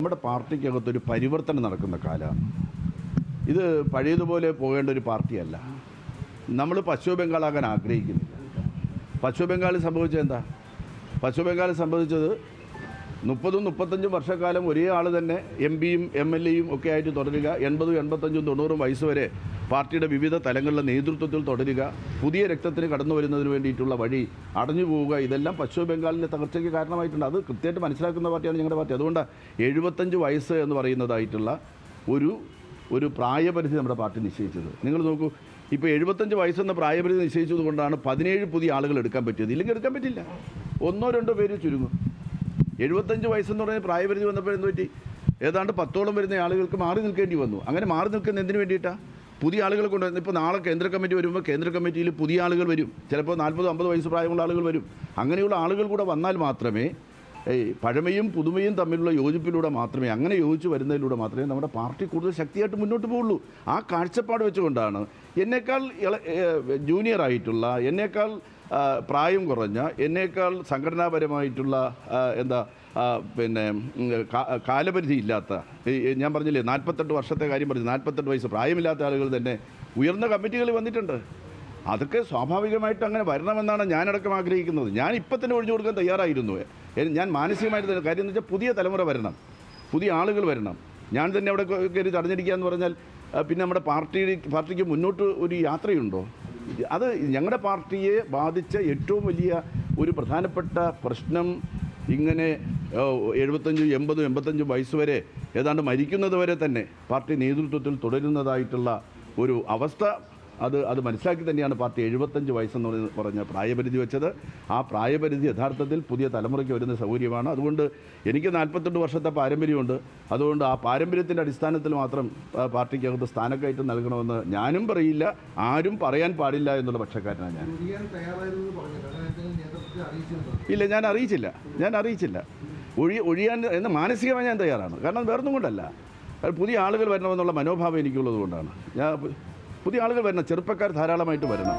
നമ്മുടെ പാർട്ടിക്കകത്തൊരു പരിവർത്തനം നടക്കുന്ന കാലമാണ്. ഇത് പഴയതുപോലെ പോകേണ്ട ഒരു പാർട്ടിയല്ല. നമ്മൾ പശ്ചിമ ബംഗാളാകാൻ ആഗ്രഹിക്കുന്നില്ല. പശ്ചിമ ബംഗാളിൽ സംഭവിച്ചത് എന്താ? പശ്ചിമ ബംഗാളിൽ സംഭവിച്ചത് 30-35 വർഷക്കാലം ഒരേ ആൾ തന്നെ എംപിയും MLAയും ഒക്കെ ആയിട്ട് തുടരുക, 80, 85, 90 വയസ്സ് വരെ പാർട്ടിയുടെ വിവിധ തലങ്ങളിലെ നേതൃത്വത്തിൽ തുടരുക, പുതിയ രക്തത്തിന് കടന്നു വരുന്നതിന് വേണ്ടിയിട്ടുള്ള വഴി അടഞ്ഞു പോവുക, ഇതെല്ലാം പശ്ചിമ ബംഗാളിലെ തകർച്ചയ്ക്ക് കാരണമായിട്ടുണ്ട്. അത് കൃത്യമായിട്ട് മനസ്സിലാക്കുന്ന പാർട്ടിയാണ് ഞങ്ങളുടെ പാർട്ടി. അതുകൊണ്ട് 75 വയസ്സ് എന്ന് പറയുന്നതായിട്ടുള്ള ഒരു പ്രായപരിധി നമ്മുടെ പാർട്ടി നിശ്ചയിച്ചത്. നിങ്ങൾ നോക്കൂ, ഇപ്പോൾ 75 വയസ്സെന്ന പ്രായപരിധി നിശ്ചയിച്ചത് കൊണ്ടാണ് 17 പുതിയ ആളുകൾ എടുക്കാൻ പറ്റിയത്. ഇല്ലെങ്കിൽ എടുക്കാൻ പറ്റില്ല, 1-2 പേര് ചുരുങ്ങും. 75 വയസ്സെന്ന് പറഞ്ഞാൽ പ്രായപരിധി വന്നപ്പോൾ പറ്റി ഏതാണ്ട് 10ഓളം വരുന്ന ആളുകൾക്ക് മാറി നിൽക്കേണ്ടി വന്നു. അങ്ങനെ മാറി നിൽക്കുന്ന എന്തിനു വേണ്ടിയിട്ടാണ്? പുതിയ ആളുകളെ കൊണ്ടുവരുന്നത്. ഇപ്പോൾ നാളെ കേന്ദ്ര കമ്മിറ്റി വരുമ്പോൾ കേന്ദ്ര കമ്മിറ്റിയിൽ പുതിയ ആളുകൾ വരും. ചിലപ്പോൾ 40-50 വയസ്സ് പ്രായമുള്ള ആളുകൾ വരും. അങ്ങനെയുള്ള ആളുകൾ കൂടെ വന്നാൽ മാത്രമേ പഴമയും പുതുമയും തമ്മിലുള്ള യോജിപ്പിലൂടെ മാത്രമേ, അങ്ങനെ യോജിച്ച് വരുന്നതിലൂടെ മാത്രമേ നമ്മുടെ പാർട്ടി കൂടുതൽ ശക്തിയായിട്ട് മുന്നോട്ട് പോവുള്ളൂ. ആ കാഴ്ചപ്പാട് വെച്ചുകൊണ്ടാണ് എന്നേക്കാൾ ജൂനിയറായിട്ടുള്ള, എന്നേക്കാൾ പ്രായം കുറഞ്ഞ, എന്നേക്കാൾ സംഘടനാപരമായിട്ടുള്ള കാലപരിധി ഇല്ലാത്ത, ഞാൻ പറഞ്ഞില്ലേ 48 വർഷത്തെ കാര്യം പറഞ്ഞു, 48 വയസ്സ് പ്രായമില്ലാത്ത ആളുകൾ തന്നെ ഉയർന്ന കമ്മിറ്റികളിൽ വന്നിട്ടുണ്ട്. അതൊക്കെ സ്വാഭാവികമായിട്ട് അങ്ങനെ വരണമെന്നാണ് ഞാനടക്കം ആഗ്രഹിക്കുന്നത്. ഞാൻ ഇപ്പം തന്നെ ഒഴിഞ്ഞു കൊടുക്കാൻ തയ്യാറായിരുന്നു. ഞാൻ മാനസികമായിട്ട് കാര്യം എന്ന് വെച്ചാൽ പുതിയ തലമുറ വരണം, പുതിയ ആളുകൾ വരണം. ഞാൻ തന്നെ അവിടെ കയറി തടഞ്ഞിരിക്കുക എന്ന് പറഞ്ഞാൽ പിന്നെ നമ്മുടെ പാർട്ടിക്ക് മുന്നോട്ട് ഒരു യാത്രയുണ്ടോ? അത് ഞങ്ങളുടെ പാർട്ടിയെ ബാധിച്ച ഏറ്റവും വലിയ ഒരു പ്രധാനപ്പെട്ട പ്രശ്നം, ഇങ്ങനെ 75, 80, 85 വയസ്സ് വരെ ഏതാണ്ട് മരിക്കുന്നത് വരെ തന്നെ പാർട്ടി നേതൃത്വത്തിൽ തുടരുന്നതായിട്ടുള്ള ഒരു അവസ്ഥ, അത് മനസ്സിലാക്കി തന്നെയാണ് പാർട്ടി 75 വയസ്സെന്ന് പറഞ്ഞ പ്രായപരിധി വെച്ചത്. ആ പ്രായപരിധി യഥാർത്ഥത്തിൽ പുതിയ തലമുറയ്ക്ക് വരുന്ന സൗകര്യമാണ്. അതുകൊണ്ട് എനിക്ക് 48 വർഷത്തെ പാരമ്പര്യമുണ്ട്. അതുകൊണ്ട് ആ പാരമ്പര്യത്തിൻ്റെ അടിസ്ഥാനത്തിൽ മാത്രം പാർട്ടിക്കകത്ത് സ്ഥാനക്കയറ്റം നൽകണമെന്ന് ഞാനും പറയില്ല, ആരും പറയാൻ പാടില്ല എന്നുള്ള പക്ഷക്കാരനാണ് ഞാൻ. ഇല്ല, ഞാൻ അറിയിച്ചില്ല. ഒഴിയാൻ എന്ന് മാനസികമായി ഞാൻ തയ്യാറാണ്. കാരണം വേറൊന്നും കൊണ്ടല്ല, പുതിയ ആളുകൾ വരണമെന്നുള്ള മനോഭാവം എനിക്കുള്ളത് കൊണ്ടാണ്. പുതിയ ആളുകൾ വരണം, ചെറുപ്പക്കാർ ധാരാളമായിട്ട് വരണം.